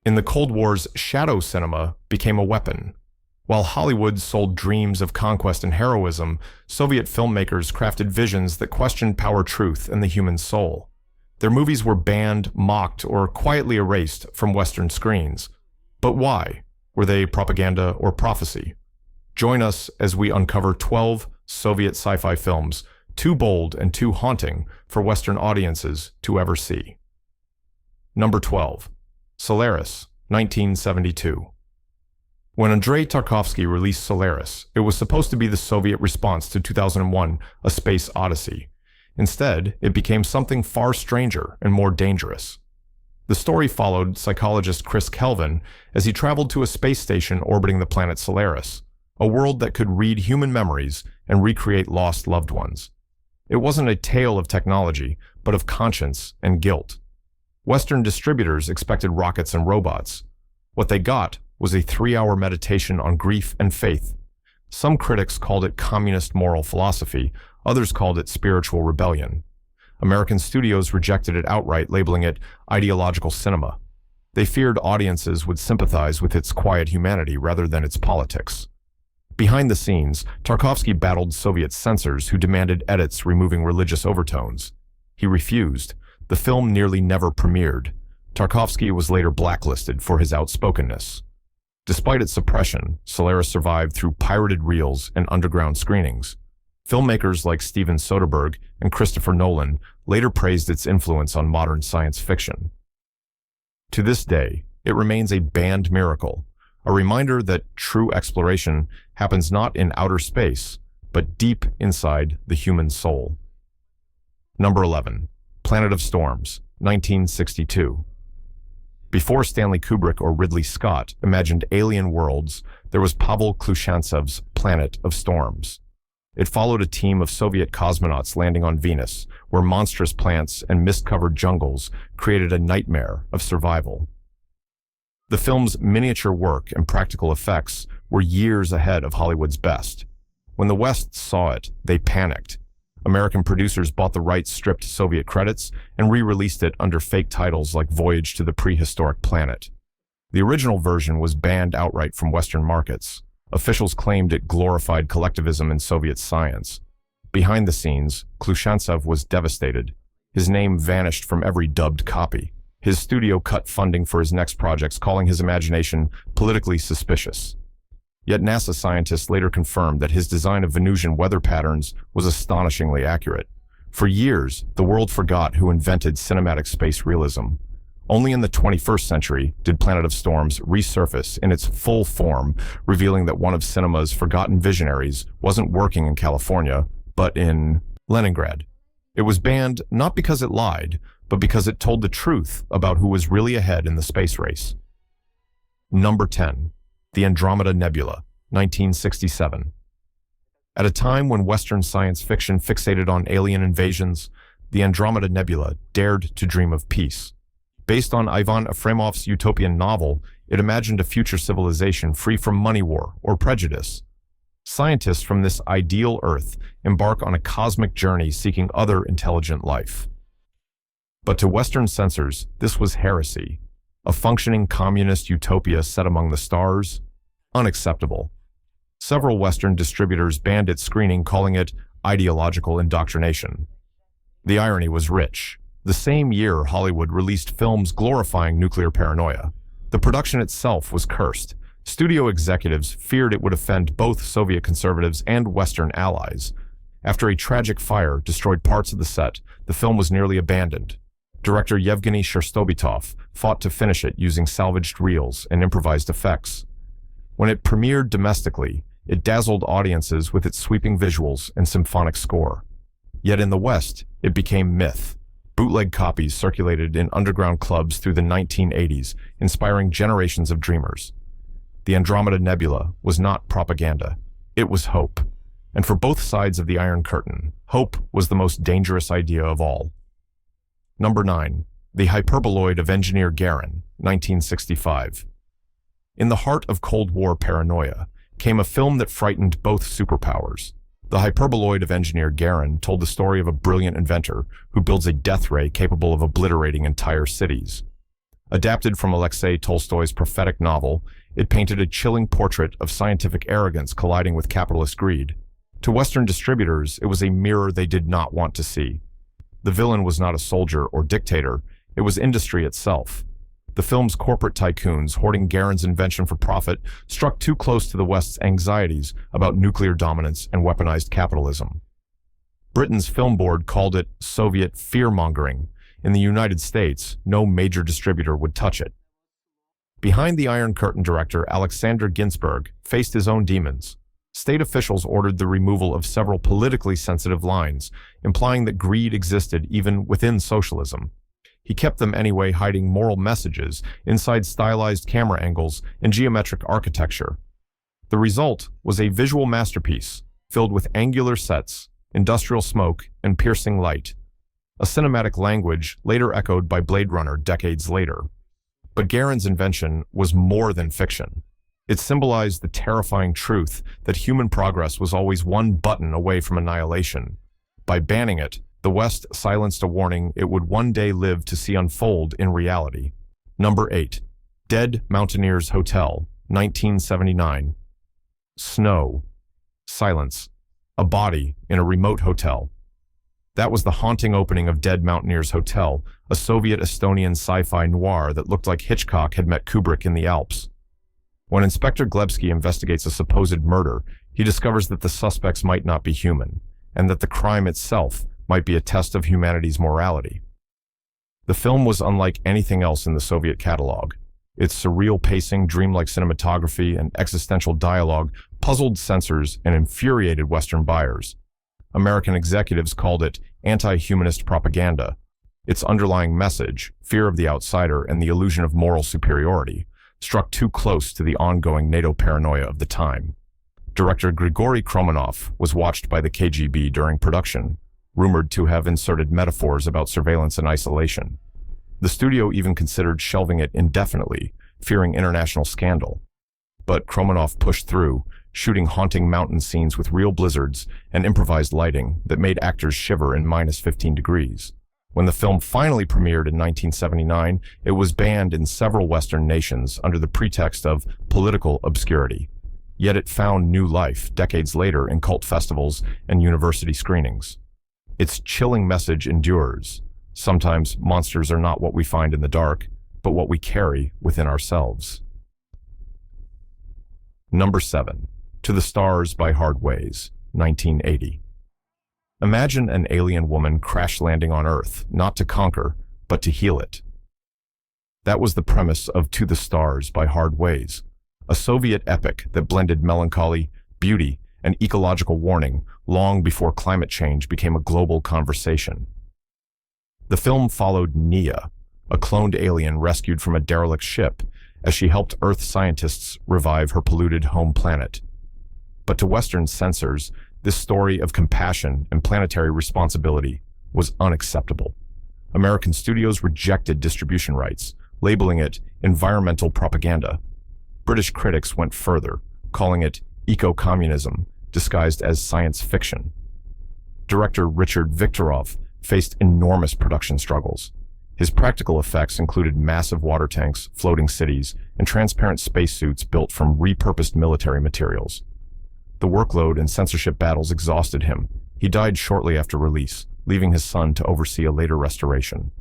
In the Cold War's shadow cinema became a weapon. While Hollywood sold dreams of conquest and heroism, Soviet filmmakers crafted visions that questioned power, truth, and the human soul. Their movies were banned, mocked, or quietly erased from Western screens. But why? Were they propaganda or prophecy? Join us as we uncover 12 Soviet sci-fi films, too bold and too haunting for Western audiences to ever see. Number 12. Solaris, 1972. When Andrei Tarkovsky released Solaris, it was supposed to be the Soviet response to 2001: A Space Odyssey. Instead, it became something far stranger and more dangerous. The story followed psychologist Chris Kelvin as he traveled to a space station orbiting the planet Solaris, a world that could read human memories and recreate lost loved ones. It wasn't a tale of technology, but of conscience and guilt. Western distributors expected rockets and robots. What they got was a 3-hour meditation on grief and faith. Some critics called it communist moral philosophy, others called it spiritual rebellion. American studios rejected it outright, labeling it ideological cinema. They feared audiences would sympathize with its quiet humanity rather than its politics. Behind the scenes, Tarkovsky battled Soviet censors who demanded edits removing religious overtones. He refused. The film nearly never premiered. Tarkovsky was later blacklisted for his outspokenness. Despite its suppression, Solaris survived through pirated reels and underground screenings. Filmmakers like Steven Soderbergh and Christopher Nolan later praised its influence on modern science fiction. To this day, it remains a banned miracle, a reminder that true exploration happens not in outer space, but deep inside the human soul. Number 11. Planet of Storms, 1962. Before Stanley Kubrick or Ridley Scott imagined alien worlds, there was Pavel Klushantsev's Planet of Storms. It followed a team of Soviet cosmonauts landing on Venus, where monstrous plants and mist-covered jungles created a nightmare of survival. The film's miniature work and practical effects were years ahead of Hollywood's best. When the West saw it, they panicked. American producers bought the rights, stripped Soviet credits, and re-released it under fake titles like Voyage to the Prehistoric Planet. The original version was banned outright from Western markets. Officials claimed it glorified collectivism in Soviet science. Behind the scenes, Klushantsev was devastated. His name vanished from every dubbed copy. His studio cut funding for his next projects, calling his imagination politically suspicious. Yet NASA scientists later confirmed that his design of Venusian weather patterns was astonishingly accurate. For years, the world forgot who invented cinematic space realism. Only in the 21st century did Planet of Storms resurface in its full form, revealing that one of cinema's forgotten visionaries wasn't working in California, but in Leningrad. It was banned not because it lied, but because it told the truth about who was really ahead in the space race. Number 10. The Andromeda Nebula, 1967. At a time when Western science fiction fixated on alien invasions, the Andromeda Nebula dared to dream of peace. Based on Ivan Efremov's utopian novel, it imagined a future civilization free from money war or prejudice. Scientists from this ideal Earth embark on a cosmic journey seeking other intelligent life. But to Western censors, this was heresy. A functioning communist utopia set among the stars? Unacceptable. Several Western distributors banned its screening, calling it ideological indoctrination. The irony was rich. The same year, Hollywood released films glorifying nuclear paranoia. The production itself was cursed. Studio executives feared it would offend both Soviet conservatives and Western allies. After a tragic fire destroyed parts of the set, the film was nearly abandoned. Director Yevgeny Sherstobitov fought to finish it using salvaged reels and improvised effects. When it premiered domestically, it dazzled audiences with its sweeping visuals and symphonic score. Yet in the West, it became myth. Bootleg copies circulated in underground clubs through the 1980s, inspiring generations of dreamers. The Andromeda Nebula was not propaganda. It was hope. And for both sides of the Iron Curtain, hope was the most dangerous idea of all. Number 9. The Hyperboloid of Engineer Garin, 1965. In the heart of Cold War paranoia came a film that frightened both superpowers. The Hyperboloid of Engineer Garin told the story of a brilliant inventor who builds a death ray capable of obliterating entire cities. Adapted from Alexei Tolstoy's prophetic novel, it painted a chilling portrait of scientific arrogance colliding with capitalist greed. To Western distributors, it was a mirror they did not want to see. The villain was not a soldier or dictator, it was industry itself. The film's corporate tycoons, hoarding Garin's invention for profit, struck too close to the West's anxieties about nuclear dominance and weaponized capitalism. Britain's film board called it Soviet fear-mongering. In the United States, no major distributor would touch it. Behind the Iron Curtain director Alexander Ginsberg faced his own demons. State officials ordered the removal of several politically sensitive lines, implying that greed existed even within socialism. He kept them anyway, hiding moral messages inside stylized camera angles and geometric architecture. The result was a visual masterpiece filled with angular sets, industrial smoke, and piercing light, a cinematic language later echoed by Blade Runner decades later. But Garin's invention was more than fiction. It symbolized the terrifying truth that human progress was always one button away from annihilation. By banning it, the West silenced a warning it would one day live to see unfold in reality. Number 8. Dead Mountaineers Hotel, 1979. Snow. Silence. A body in a remote hotel. That was the haunting opening of Dead Mountaineers Hotel, a Soviet-Estonian sci-fi noir that looked like Hitchcock had met Kubrick in the Alps. When Inspector Glebsky investigates a supposed murder, he discovers that the suspects might not be human, and that the crime itself might be a test of humanity's morality. The film was unlike anything else in the Soviet catalog. Its surreal pacing, dreamlike cinematography, and existential dialogue puzzled censors and infuriated Western buyers. American executives called it anti-humanist propaganda. Its underlying message, fear of the outsider and the illusion of moral superiority, struck too close to the ongoing NATO paranoia of the time. Director Grigory Kromenov was watched by the KGB during production, rumored to have inserted metaphors about surveillance and isolation. The studio even considered shelving it indefinitely, fearing international scandal. But Kromenov pushed through, shooting haunting mountain scenes with real blizzards and improvised lighting that made actors shiver in -15 degrees. When the film finally premiered in 1979, it was banned in several Western nations under the pretext of political obscurity. Yet it found new life decades later in cult festivals and university screenings. Its chilling message endures. Sometimes monsters are not what we find in the dark, but what we carry within ourselves. Number 7. To the Stars by Hard Ways, 1980. Imagine an alien woman crash landing on Earth, not to conquer, but to heal it. That was the premise of To the Stars by Hard Ways, a Soviet epic that blended melancholy, beauty, and ecological warning long before climate change became a global conversation. The film followed Nia, a cloned alien rescued from a derelict ship, as she helped Earth scientists revive her polluted home planet. But to Western censors, this story of compassion and planetary responsibility was unacceptable. American studios rejected distribution rights, labeling it environmental propaganda. British critics went further, calling it eco-communism, disguised as science fiction. Director Richard Viktorov faced enormous production struggles. His practical effects included massive water tanks, floating cities, and transparent spacesuits built from repurposed military materials. The workload and censorship battles exhausted him. He died shortly after release, leaving his son to oversee a later restoration.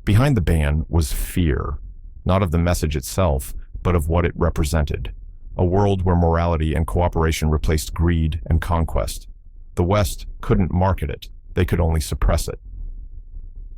Behind the ban was fear, not of the message itself, but of what it represented. A world where morality and cooperation replaced greed and conquest. The West couldn't market it, they could only suppress it.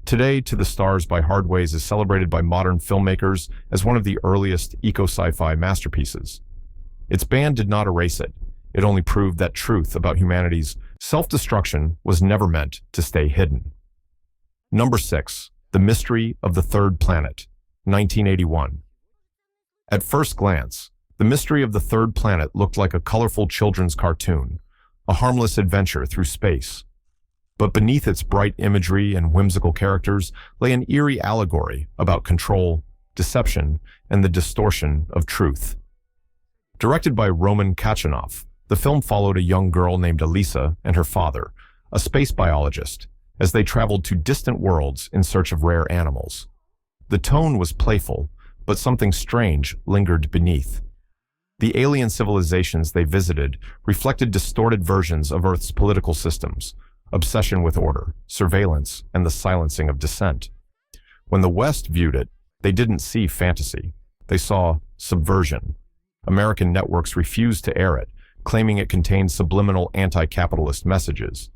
Today, To the Stars by Hard Ways is celebrated by modern filmmakers as one of the earliest eco-sci-fi masterpieces. Its ban did not erase it. It only proved that truth about humanity's self-destruction was never meant to stay hidden. Number 6. The Mystery of the Third Planet, 1981. At first glance, The Mystery of the Third Planet looked like a colorful children's cartoon, a harmless adventure through space. But beneath its bright imagery and whimsical characters lay an eerie allegory about control, deception, and the distortion of truth. Directed by Roman Kachanov, the film followed a young girl named Elisa and her father, a space biologist, as they traveled to distant worlds in search of rare animals. The tone was playful, but something strange lingered beneath. The alien civilizations they visited reflected distorted versions of Earth's political systems, obsession with order, surveillance, and the silencing of dissent. When the West viewed it, they didn't see fantasy. They saw subversion. American networks refused to air it, claiming it contained subliminal anti-capitalist messages.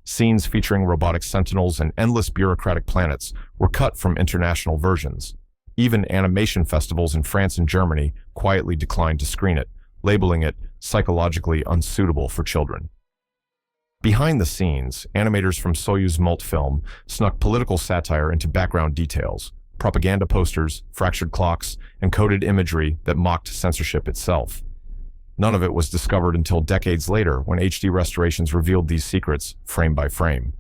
Scenes featuring robotic sentinels and endless bureaucratic planets were cut from international versions. Even animation festivals in France and Germany quietly declined to screen it, labeling it psychologically unsuitable for children. Behind the scenes, animators from Soyuz Multfilm snuck political satire into background details, propaganda posters, fractured clocks, and coded imagery that mocked censorship itself. None of it was discovered until decades later when HD restorations revealed these secrets frame by frame.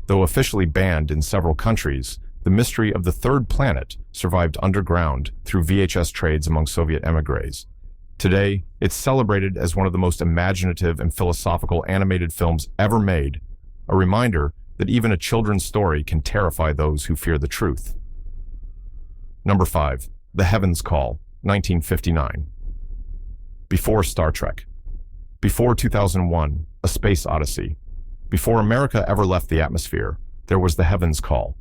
Though officially banned in several countries, the mystery of the third planet survived underground through VHS trades among Soviet émigrés. Today, it's celebrated as one of the most imaginative and philosophical animated films ever made, a reminder that even a children's story can terrify those who fear the truth. Number 5. The Heavens Call, 1959. Before Star Trek. Before 2001, A Space Odyssey. Before America ever left the atmosphere, there was The Heavens Call.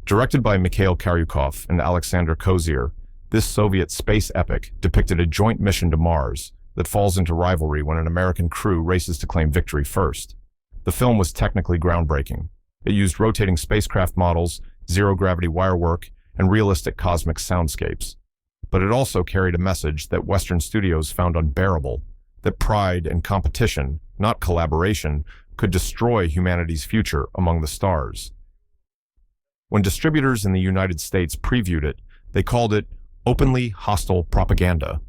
Directed by Mikhail Karyukov and Alexander Kozier, this Soviet space epic depicted a joint mission to Mars that falls into rivalry when an American crew races to claim victory first. The film was technically groundbreaking. It used rotating spacecraft models, zero-gravity wirework, and realistic cosmic soundscapes. But it also carried a message that Western studios found unbearable, that pride and competition, not collaboration, could destroy humanity's future among the stars. When distributors in the United States previewed it, they called it openly hostile propaganda.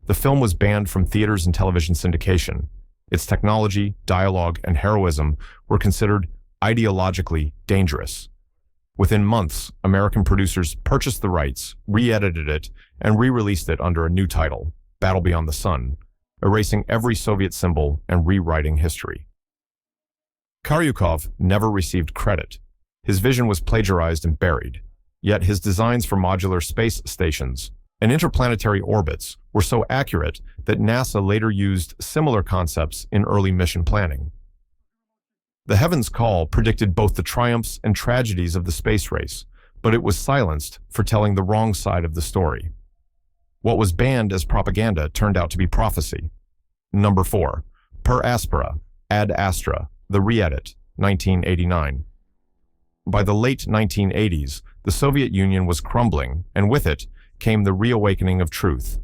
The film was banned from theaters and television syndication. Its technology, dialogue, and heroism were considered ideologically dangerous. Within months, American producers purchased the rights, re-edited it, and re-released it under a new title, Battle Beyond the Sun, erasing every Soviet symbol and rewriting history. Karyukov never received credit. His vision was plagiarized and buried, yet his designs for modular space stations and interplanetary orbits were so accurate that NASA later used similar concepts in early mission planning. The Heavens Call predicted both the triumphs and tragedies of the space race, but it was silenced for telling the wrong side of the story. What was banned as propaganda turned out to be prophecy. Number 4. Per Aspera, Ad Astra, the re-edit, 1989. By the late 1980s, the Soviet Union was crumbling, and with it came the reawakening of truth.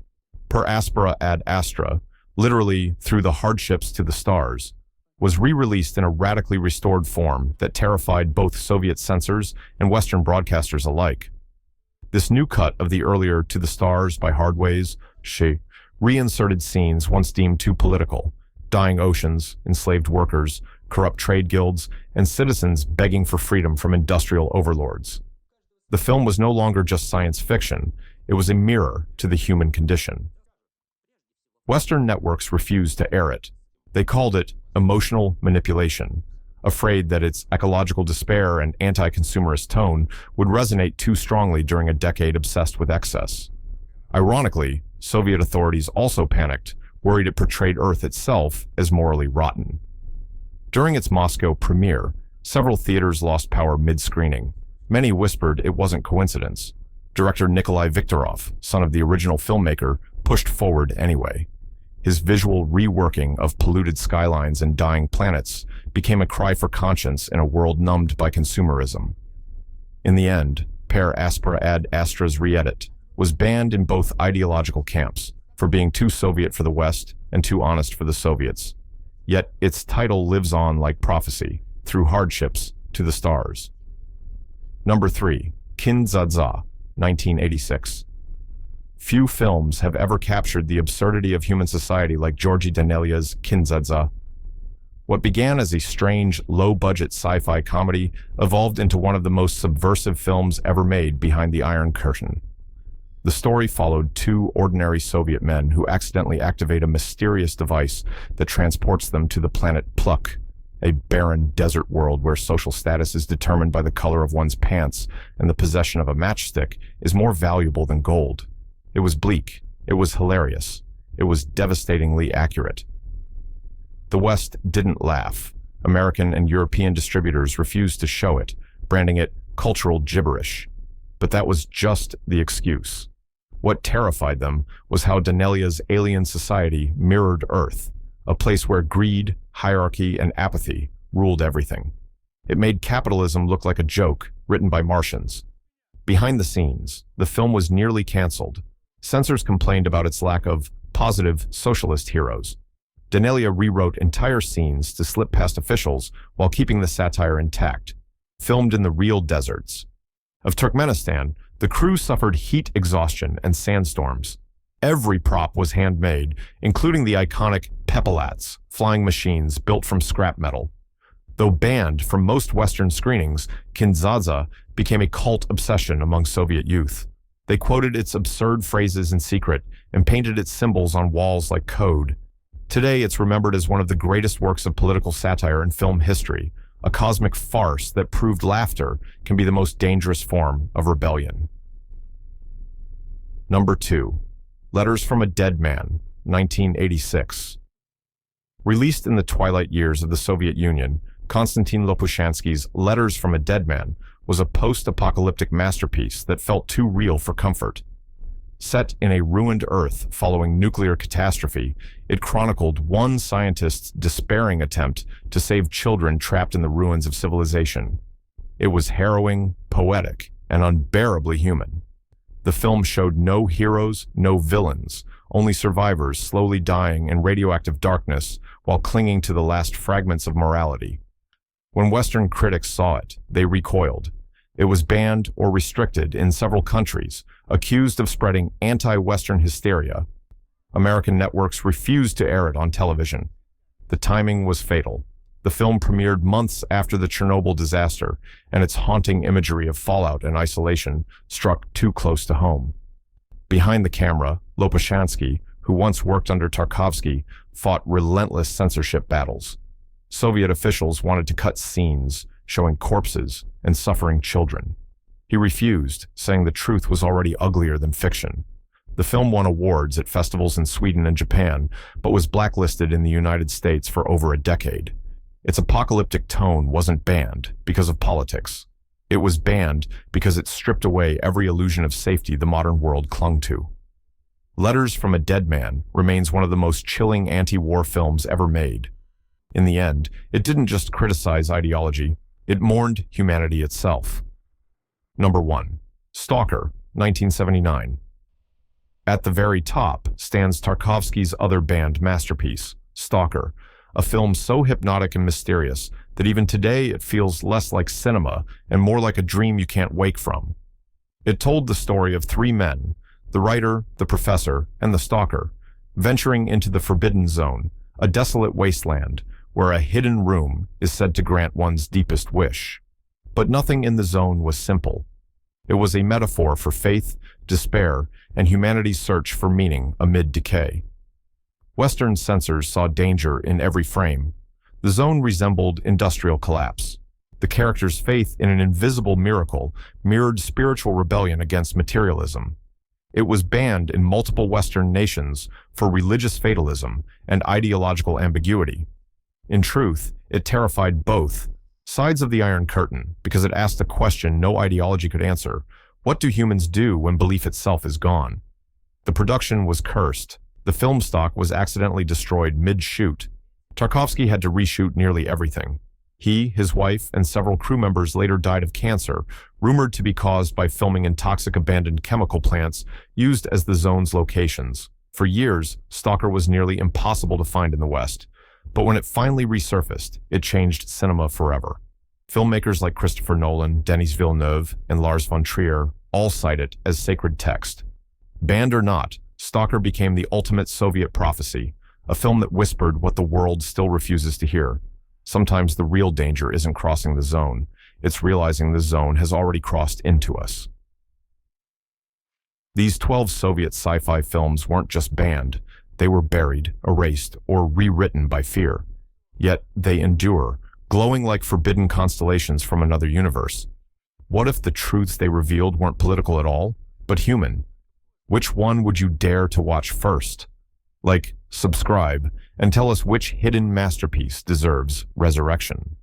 Per Aspera Ad Astra, literally through the hardships to the stars, was re-released in a radically restored form that terrified both Soviet censors and Western broadcasters alike. This new cut of the earlier To the Stars by Hardways, reinserted scenes once deemed too political, dying oceans, enslaved workers, corrupt trade guilds, and citizens begging for freedom from industrial overlords. The film was no longer just science fiction, it was a mirror to the human condition. Western networks refused to air it. They called it emotional manipulation, afraid that its ecological despair and anti-consumerist tone would resonate too strongly during a decade obsessed with excess. Ironically, Soviet authorities also panicked, worried it portrayed Earth itself as morally rotten. During its Moscow premiere, several theaters lost power mid-screening. Many whispered it wasn't coincidence. Director Nikolai Viktorov, son of the original filmmaker, pushed forward anyway. His visual reworking of polluted skylines and dying planets became a cry for conscience in a world numbed by consumerism. In the end, Per Aspera Ad Astra's re-edit was banned in both ideological camps for being too Soviet for the West and too honest for the Soviets. Yet its title lives on like prophecy, through hardships to the stars. Number 3. Kin-dza-dza, 1986. Few films have ever captured the absurdity of human society like Georgi Danelia's Kin-dza-dza. What began as a strange, low-budget sci-fi comedy evolved into one of the most subversive films ever made behind the Iron Curtain. The story followed two ordinary Soviet men who accidentally activate a mysterious device that transports them to the planet Pluk, a barren desert world where social status is determined by the color of one's pants and the possession of a matchstick is more valuable than gold. It was bleak. It was hilarious. It was devastatingly accurate. The West didn't laugh. American and European distributors refused to show it, branding it cultural gibberish. But that was just the excuse. What terrified them was how Denelia's alien society mirrored Earth, a place where greed, hierarchy, and apathy ruled everything. It made capitalism look like a joke written by Martians. Behind the scenes, the film was nearly canceled. Censors complained about its lack of positive socialist heroes. Denelia rewrote entire scenes to slip past officials while keeping the satire intact. Filmed in the real deserts of Turkmenistan, the crew suffered heat exhaustion and sandstorms. Every prop was handmade, including the iconic pepelats, flying machines built from scrap metal. Though banned from most Western screenings, Kin-dza-dza became a cult obsession among Soviet youth. They quoted its absurd phrases in secret and painted its symbols on walls like code. Today, it's remembered as one of the greatest works of political satire in film history, a cosmic farce that proved laughter can be the most dangerous form of rebellion. Number 2. Letters from a Dead Man, 1986. Released in the twilight years of the Soviet Union, Konstantin Lopushansky's Letters from a Dead Man was a post-apocalyptic masterpiece that felt too real for comfort. Set in a ruined Earth following nuclear catastrophe, it chronicled one scientist's despairing attempt to save children trapped in the ruins of civilization. It was harrowing, poetic, and unbearably human. The film showed no heroes, no villains, only survivors slowly dying in radioactive darkness while clinging to the last fragments of morality. When Western critics saw it, they recoiled. It was banned or restricted in several countries, accused of spreading anti-Western hysteria. American networks refused to air it on television. The timing was fatal. The film premiered months after the Chernobyl disaster, and its haunting imagery of fallout and isolation struck too close to home. Behind the camera, Lopushansky, who once worked under Tarkovsky, fought relentless censorship battles. Soviet officials wanted to cut scenes showing corpses and suffering children. He refused, saying the truth was already uglier than fiction. The film won awards at festivals in Sweden and Japan, but was blacklisted in the United States for over a decade. Its apocalyptic tone wasn't banned because of politics. It was banned because it stripped away every illusion of safety the modern world clung to. Letters from a Dead Man remains one of the most chilling anti-war films ever made. In the end, it didn't just criticize ideology, it mourned humanity itself. Number 1. Stalker, 1979. At the very top stands Tarkovsky's other banned masterpiece, Stalker, a film so hypnotic and mysterious that even today it feels less like cinema and more like a dream you can't wake from. It told the story of 3 men, the writer, the professor, and the stalker, venturing into the Forbidden Zone, a desolate wasteland where a hidden room is said to grant one's deepest wish. But nothing in the zone was simple. It was a metaphor for faith, despair, and humanity's search for meaning amid decay. Western censors saw danger in every frame. The zone resembled industrial collapse. The character's faith in an invisible miracle mirrored spiritual rebellion against materialism. It was banned in multiple Western nations for religious fatalism and ideological ambiguity. In truth, it terrified both sides of the Iron Curtain because it asked a question no ideology could answer: what do humans do when belief itself is gone? The production was cursed. The film stock was accidentally destroyed mid-shoot. Tarkovsky had to reshoot nearly everything. He, his wife, and several crew members later died of cancer, rumored to be caused by filming in toxic abandoned chemical plants used as the zone's locations. For years, Stalker was nearly impossible to find in the West. But when it finally resurfaced, it changed cinema forever. Filmmakers like Christopher Nolan, Denis Villeneuve, and Lars von Trier all cite it as sacred text. Banned or not, Stalker became the ultimate Soviet prophecy, a film that whispered what the world still refuses to hear. Sometimes the real danger isn't crossing the zone, it's realizing the zone has already crossed into us. These 12 Soviet sci-fi films weren't just banned, they were buried, erased, or rewritten by fear. Yet they endure, glowing like forbidden constellations from another universe. What if the truths they revealed weren't political at all, but human? Which one would you dare to watch first? Like, subscribe, and tell us which hidden masterpiece deserves resurrection.